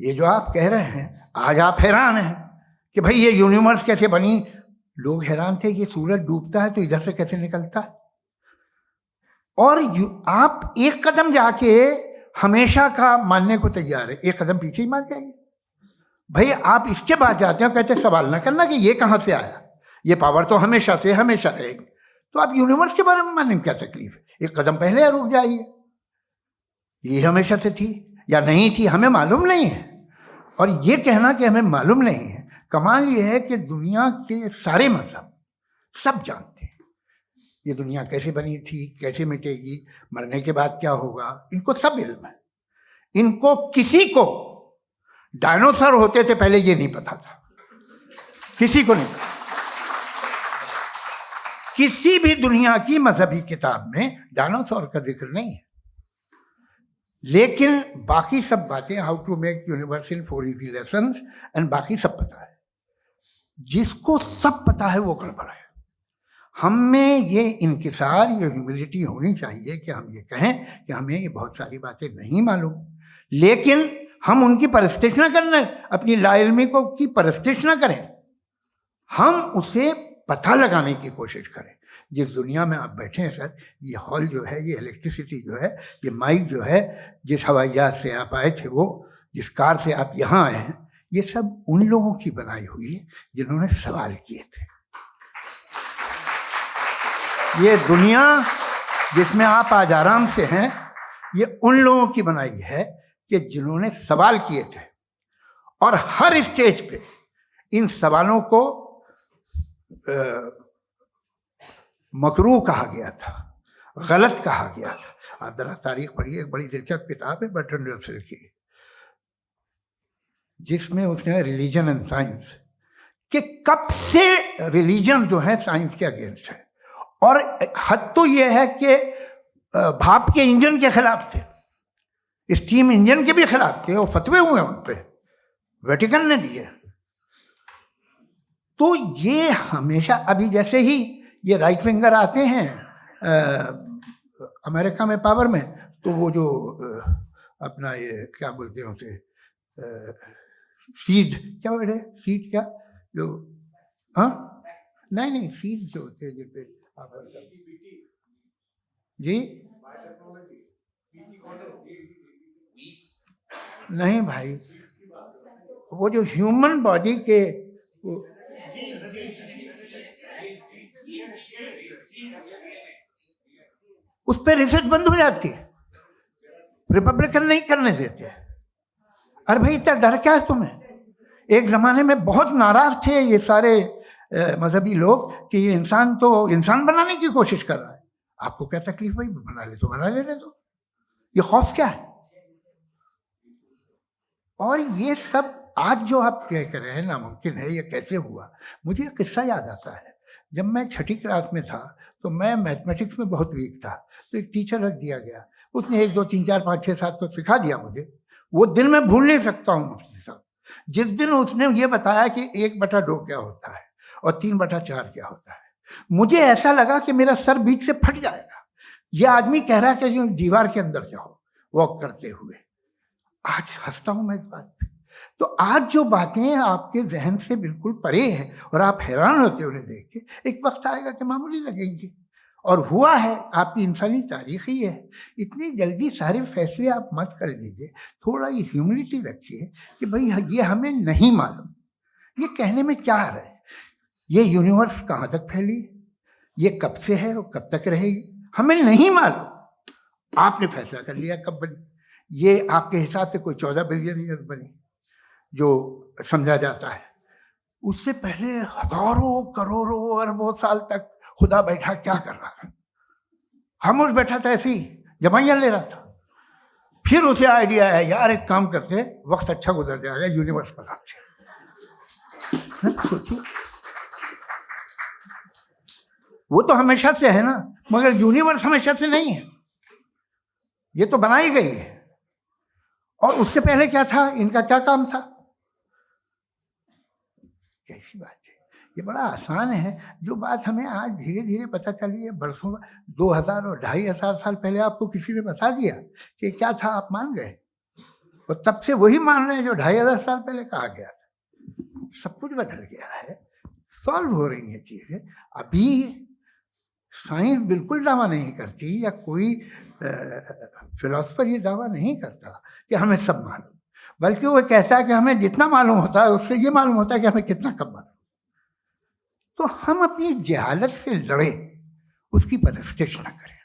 ये जो आप कह रहे हैं, आज आप हैरान हैं कि भाई ये यूनिवर्स कैसे बनी। लोग हैरान थे कि सूरज डूबता है तो इधर से कैसे निकलता है। और आप एक कदम जाके हमेशा का मानने को तैयार है, एक कदम पीछे ही मान जाइए। भाई आप इसके बाद जाते हो, कहते सवाल ना करना कि ये कहाँ से आया, ये पावर तो हमेशा से हमेशा रहेगी। तो आप यूनिवर्स के बारे में मानने में क्या तकलीफ है? एक कदम पहले रुक जाइए। ये हमेशा से थी या नहीं थी हमें मालूम नहीं है। और ये कहना कि हमें मालूम नहीं है, कमाल ये है कि दुनिया के सारे मजहब सब जानते हैं ये दुनिया कैसे बनी थी, कैसे मिटेगी, मरने के बाद क्या होगा, इनको सब इल्म है। इनको किसी को डायनासोर होते थे पहले ये नहीं पता था, किसी को नहीं पता। किसी भी दुनिया की मजहबी किताब में डायनासोर का जिक्र नहीं है। लेकिन बाकी सब बातें, how to make universe in 4 easy lessons and बाकी सब पता है। जिसको सब पता है वो गड़बड़ है। हम में ये इंकिसार, ये ह्यूमिलिटी होनी चाहिए कि हम ये कहें कि हमें ये बहुत सारी बातें नहीं मालूम, लेकिन हम उनकी परस्तिश ना करना, अपनी लाइल्मी को की परस्तिश ना करें, हम उसे पता लगाने की कोशिश करें। जिस दुनिया में आप बैठे हैं सर, ये हॉल जो है, ये इलेक्ट्रिसिटी जो है, ये माइक जो है, जिस हवाई जहाज से आप आए थे, वो जिस कार से आप यहाँ आए हैं, ये सब उन लोगों की बनाई हुई है जिन्होंने सवाल किए थे। ये दुनिया जिसमें आप आज आराम से हैं, ये उन लोगों की बनाई है कि जिन्होंने सवाल किए थे। और हर स्टेज पे इन सवालों को मकरूह कहा गया था, गलत कहा गया था। आप जरा तारीख पढ़िए, एक बड़ी दिलचस्प किताब है बर्ट्रैंड रसेल की, जिसमें उसने रिलीजन एंड साइंस कि कब से रिलीजन जो है साइंस के अगेंस्ट है। और हद तो यह है कि भाप के इंजन के खिलाफ थे, स्टीम इंजन के भी खिलाफ थे, और फतवे हुए उन पे, वेटिकन ने दिए। तो ये हमेशा, अभी जैसे ही ये राइट विंगर आते हैं अमेरिका में पावर में, तो वो जो अपना ये क्या बोलते हैं उसे, सीड क्या बोलते हैं, सीड क्या जो, हाँ नहीं सीड जो होते हैं जिसपे जी, नहीं भाई, वो जो ह्यूमन बॉडी के उस पर रिसर्च बंद हो जाती है, रिपब्लिकन नहीं करने देते। अरे भाई इतना डर क्या है तुम्हें? एक जमाने में बहुत नाराज थे ये सारे मजहबी लोग कि ये इंसान तो इंसान बनाने की कोशिश कर रहा है। आपको क्या तकलीफ भाई, बना ले तो बना लेने दो, ये खौफ क्या है? और ये सब आज जो आप कह कर रहे हैं नामुमकिन है, ये कैसे हुआ? मुझे एक किस्सा याद आता है। जब मैं 6ठी क्लास में था तो मैं मैथमेटिक्स में बहुत वीक था, तो एक टीचर रख दिया गया, उसने 1 2 3 4 5 6 7 को सिखा दिया मुझे। वो दिन मैं भूल नहीं सकता हूँ मुफ्ती साहब, जिस दिन उसने ये बताया कि 1/2 क्या होता है और 3/4 क्या होता है। मुझे ऐसा लगा कि मेरा सर बीच से फट जाएगा। ये आदमी कह रहा है कि जो दीवार के अंदर जाओ वॉक करते हुए। आज हंसता हूं मैं इस बात पे। तो आज जो बातें आपके जहन से बिल्कुल परे हैं और आप हैरान होते उन्हें देख के, एक वक्त आएगा कि मामूली लगेंगे। और हुआ है, आपकी इंसानी तारीख ही है। इतनी जल्दी सारे फैसले आप मत कर लीजिए, थोड़ा ये ह्यूमिलिटी रखिए कि भाई ये हमें नहीं मालूम। ये कहने में क्या आ रहा है? ये यूनिवर्स कहाँ तक फैली, ये कब से है और कब तक रहेगी, हमें नहीं मालूम। आपने फैसला कर लिया कब बनी। ये आपके हिसाब से कोई 14 बिलियन ईयर बनी जो समझा जाता है। उससे पहले हजारों करोड़ों अरबों साल तक खुदा बैठा क्या कर रहा था? खामोश बैठा था, ऐसे ही जमाइयाँ ले रहा था। फिर उसे आइडिया है, यार एक काम करते, वक्त अच्छा गुजर जाएगा, यूनिवर्स बनाते। सोचिए, वो तो हमेशा से है ना, मगर यूनिवर्स हमेशा से नहीं है, ये तो बनाई गई है। और उससे पहले क्या था, इनका क्या काम था? कैसी बात है, ये बड़ा आसान है। जो बात हमें आज धीरे धीरे पता चली है, बरसों 2000 और 2500 साल पहले आपको किसी ने बता दिया कि क्या था, आप मान गए। वो तब से वही मान रहे हैं जो 2500 साल पहले कहा गया था। सब कुछ बदल गया है, सॉल्व हो रही हैं चीजें। अभी साइंस बिल्कुल दावा नहीं करती, या कोई फिलोसफर ये दावा नहीं करता कि हमें सब मालूम, बल्कि वो कहता है कि हमें जितना मालूम होता है उससे ये मालूम होता है कि हमें कितना कम मालूम। तो हम अपनी जहालत से लड़े, उसकी परस्तिश न करें।